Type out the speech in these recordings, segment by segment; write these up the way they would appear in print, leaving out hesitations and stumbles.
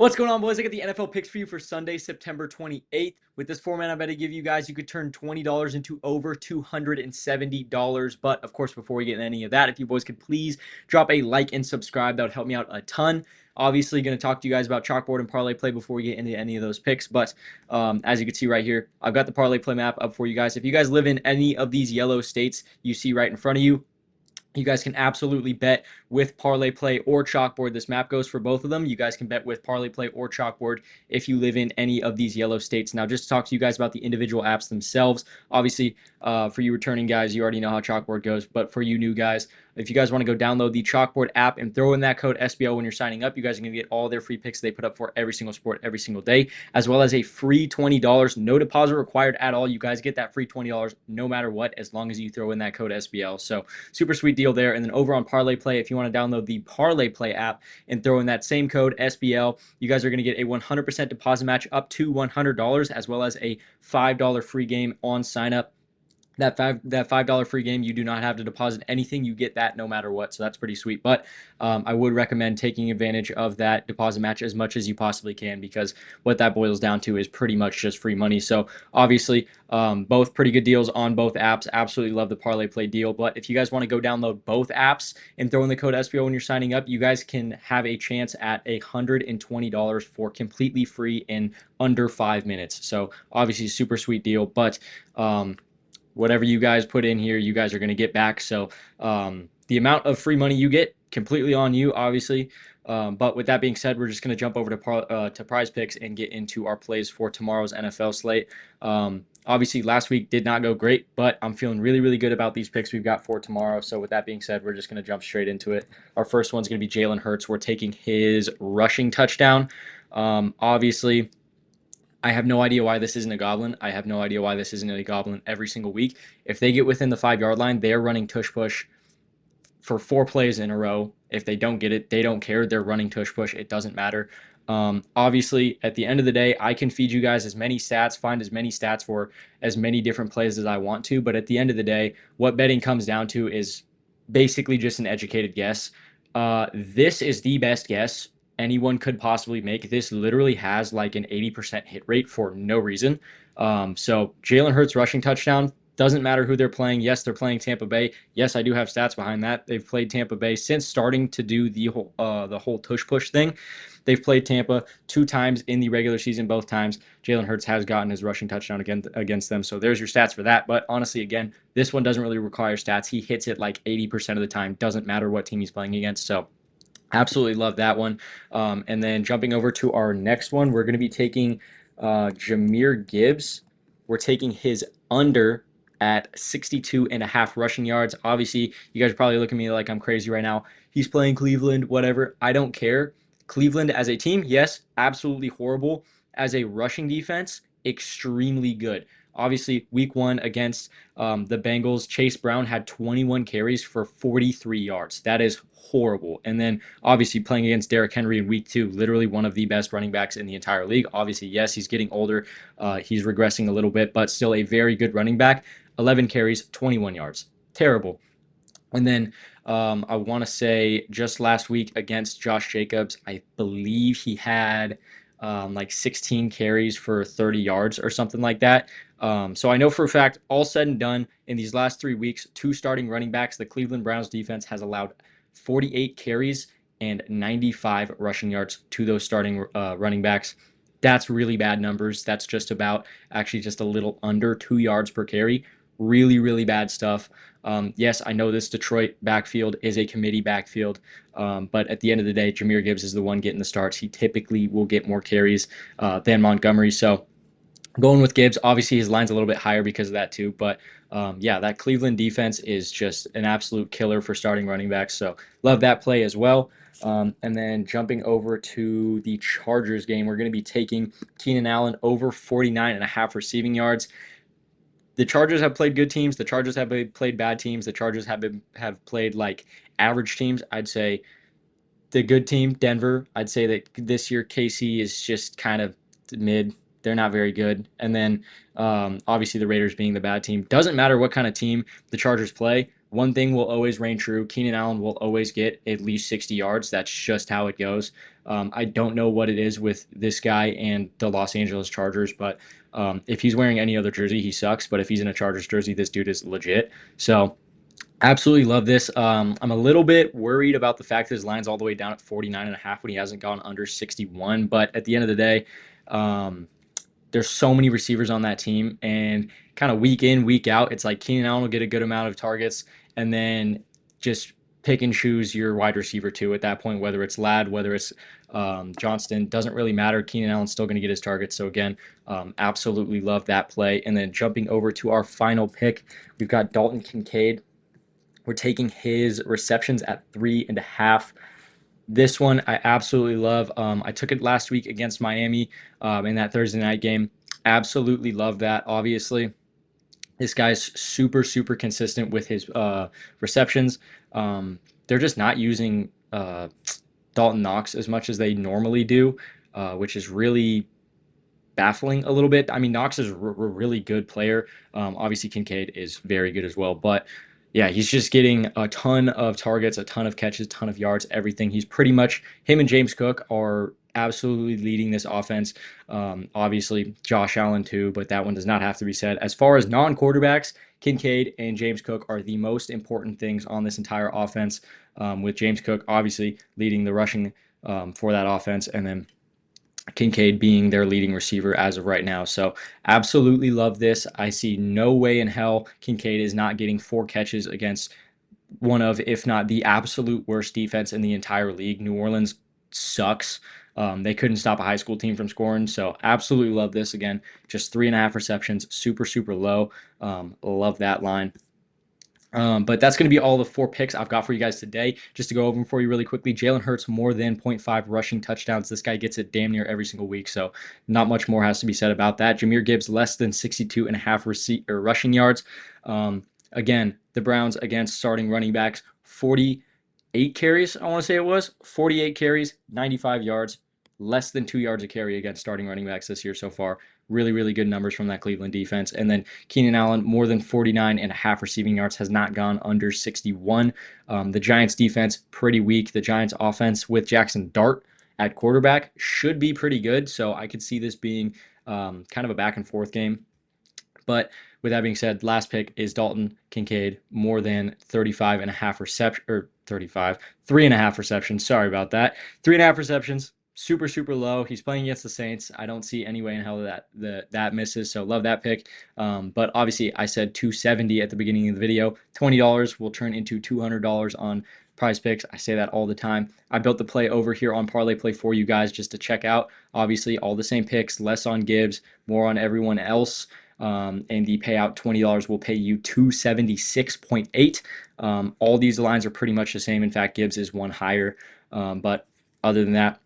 What's going on, boys? I got the NFL picks for you for Sunday, September 28th. With this format I'm about to give you guys, you could turn $20 into over $270. But, of course, before we get into any of that, if you boys could please drop a like and subscribe, that would help me out a ton. Obviously, going to talk to you guys about chalkboard and parlay play before we get into any of those picks. But as you can see right here, I've got the parlay play map up for you guys. If you guys live in any of these yellow states you see right in front of you, you guys can absolutely bet with Parlay Play or Chalkboard. This map goes for both of them. You guys can bet with Parlay Play or Chalkboard if you live in any of these yellow states. Now, just to talk to you guys about the individual apps themselves, obviously, for you returning guys, you already know how Chalkboard goes. But for you new guys, if you guys want to go download the Chalkboard app and throw in that code SBL when you're signing up, you guys are going to get all their free picks they put up for every single sport every single day, as well as a free $20. No deposit required at all. You guys get that free $20 no matter what, as long as you throw in that code SBL. So super sweet deal there. And then over on Parlay Play, if you want to download the Parlay Play app and throw in that same code SBL, you guys are going to get a 100% deposit match up to $100, as well as a $5 free game on sign up. That $5 free game, you do not have to deposit anything. You get that no matter what. So that's pretty sweet. But I would recommend taking advantage of that deposit match as much as you possibly can, because what that boils down to is pretty much just free money. So obviously, both pretty good deals on both apps. Absolutely love the Parlay Play deal. But if you guys want to go download both apps and throw in the code SPO when you're signing up, you guys can have a chance at $120 for completely free in under 5 minutes. So obviously, super sweet deal. But whatever you guys put in here, you guys are going to get back. So the amount of free money you get, completely on you, obviously. But with that being said, we're just going to jump over to Prizepicks and get into our plays for tomorrow's NFL slate. Obviously, last week did not go great, but I'm feeling really, really good about these picks we've got for tomorrow. So with that being said, we're just going to jump straight into it. Our first one's going to be Jalen Hurts. We're taking his rushing touchdown. Obviously, I have no idea why this isn't a goblin. I have no idea why this isn't a goblin every single week. If they get within the 5-yard line, they are running tush push for 4 plays in a row. If they don't get it, they don't care. They're running tush push. It doesn't matter. Obviously, at the end of the day, I can feed you guys as many stats, find as many stats for as many different plays as I want to. But at the end of the day, what betting comes down to is basically just an educated guess. This is the best guess anyone could possibly make. This literally has like an 80% hit rate for no reason. So Jalen Hurts rushing touchdown, doesn't matter who they're playing. Yes, they're playing Tampa Bay. Yes, I do have stats behind that. They've played Tampa Bay since starting to do the whole tush push thing. They've played Tampa 2 times in the regular season. Both times Jalen Hurts has gotten his rushing touchdown against them. So there's your stats for that. But honestly, again, this one doesn't really require stats. He hits it like 80% of the time. Doesn't matter what team he's playing against. So absolutely love that one. And then jumping over to our next one, we're going to be taking Jahmyr Gibbs. We're taking his under at 62.5 rushing yards. Obviously, you guys are probably looking at me like I'm crazy right now. He's playing Cleveland, whatever. I don't care. Cleveland as a team, yes, absolutely horrible. As a rushing defense, extremely good. Obviously, week 1 against the Bengals, Chase Brown had 21 carries for 43 yards. That is horrible. And then obviously playing against Derrick Henry in week 2, literally one of the best running backs in the entire league. Obviously, yes, he's getting older. He's regressing a little bit, but still a very good running back. 11 carries, 21 yards. Terrible. And then I want to say just last week against Josh Jacobs, I believe he had like 16 carries for 30 yards or something like that. So I know for a fact, all said and done, in these last 3 weeks, 2 starting running backs, the Cleveland Browns defense has allowed 48 carries and 95 rushing yards to those starting running backs. That's really bad numbers. That's just about actually just a little under 2 yards per carry. Really, really bad stuff. Yes, I know this Detroit backfield is a committee backfield, but at the end of the day, Jahmyr Gibbs is the one getting the starts. He typically will get more carries than Montgomery. So going with Gibbs, obviously his line's a little bit higher because of that too. But yeah, that Cleveland defense is just an absolute killer for starting running backs. So love that play as well. And then jumping over to the Chargers game, we're going to be taking Keenan Allen over 49.5 receiving yards. The Chargers have played good teams. The Chargers have played bad teams. The Chargers have played like average teams. I'd say the good team, Denver. I'd say that this year KC is just kind of mid. They're not very good. And then obviously the Raiders being the bad team. Doesn't matter what kind of team the Chargers play. One thing will always reign true. Keenan Allen will always get at least 60 yards. That's just how it goes. I don't know what it is with this guy and the Los Angeles Chargers, but if he's wearing any other jersey, he sucks. But if he's in a Chargers jersey, this dude is legit. So absolutely love this. I'm a little bit worried about the fact that his line's all the way down at 49.5 when he hasn't gone under 61. But at the end of the day, um, there's so many receivers on that team, and kind of week in, week out, it's like Keenan Allen will get a good amount of targets, and then just pick and choose your wide receiver too at that point, whether it's Ladd, whether it's Johnston, doesn't really matter. Keenan Allen's still going to get his targets. So again, absolutely love that play. And then jumping over to our final pick, we've got Dalton Kincaid. We're taking his receptions at 3.5. This one I absolutely love. I took it last week against Miami in that Thursday night game. Absolutely love that. Obviously, this guy's super, super consistent with his receptions. They're just not using Dalton Knox as much as they normally do, which is really baffling a little bit. I mean, Knox is a really good player. Obviously, Kincaid is very good as well. But yeah, he's just getting a ton of targets, a ton of catches, a ton of yards, everything. He's pretty much, him and James Cook are absolutely leading this offense. Obviously, Josh Allen too, but that one does not have to be said. As far as non-quarterbacks, Kincaid and James Cook are the most important things on this entire offense, with James Cook obviously leading the rushing for that offense, and then Kincaid being their leading receiver as of right now. So absolutely love this. I see no way in hell Kincaid is not getting 4 catches against one of, if not the absolute worst defense in the entire league. New Orleans sucks. They couldn't stop a high school team from scoring. So absolutely love this. Again, just 3.5 receptions, super, super low. Love that line. But that's going to be all the 4 picks I've got for you guys today. Just to go over them for you really quickly, Jalen Hurts more than 0.5 rushing touchdowns. This guy gets it damn near every single week, so not much more has to be said about that. Jahmyr Gibbs less than 62.5 rushing yards. Again, the Browns against starting running backs, 48 carries, I want to say it was. 48 carries, 95 yards, less than 2 yards a carry against starting running backs this year so far. Really, really good numbers from that Cleveland defense. And then Keenan Allen, more than 49.5 receiving yards, has not gone under 61. The Giants defense, pretty weak. The Giants offense with Jackson Dart at quarterback should be pretty good. So I could see this being kind of a back and forth game. But with that being said, last pick is Dalton Kincaid, more than 35.5 reception, or 35, 3.5 receptions. Sorry about that. 3.5 receptions. Super, super low. He's playing against the Saints. I don't see any way in hell that misses. So love that pick. But obviously, I said 270 at the beginning of the video. $20 will turn into $200 on Prizepicks. I say that all the time. I built the play over here on Parlay Play for you guys just to check out. Obviously, all the same picks, less on Gibbs, more on everyone else. And the payout $20 will pay you 276.8. All these lines are pretty much the same. In fact, Gibbs is one higher. But other than that,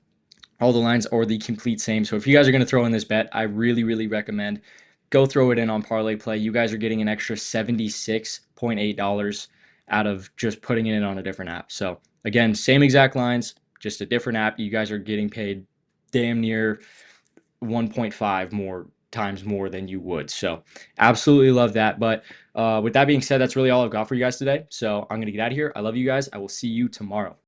all the lines are the complete same. So if you guys are going to throw in this bet, I really, really recommend go throw it in on Parlay Play. You guys are getting an extra $76.8 out of just putting it in on a different app. So again, same exact lines, just a different app. You guys are getting paid damn near 1.5 more times more than you would. So absolutely love that. But with that being said, that's really all I've got for you guys today. So I'm going to get out of here. I love you guys. I will see you tomorrow.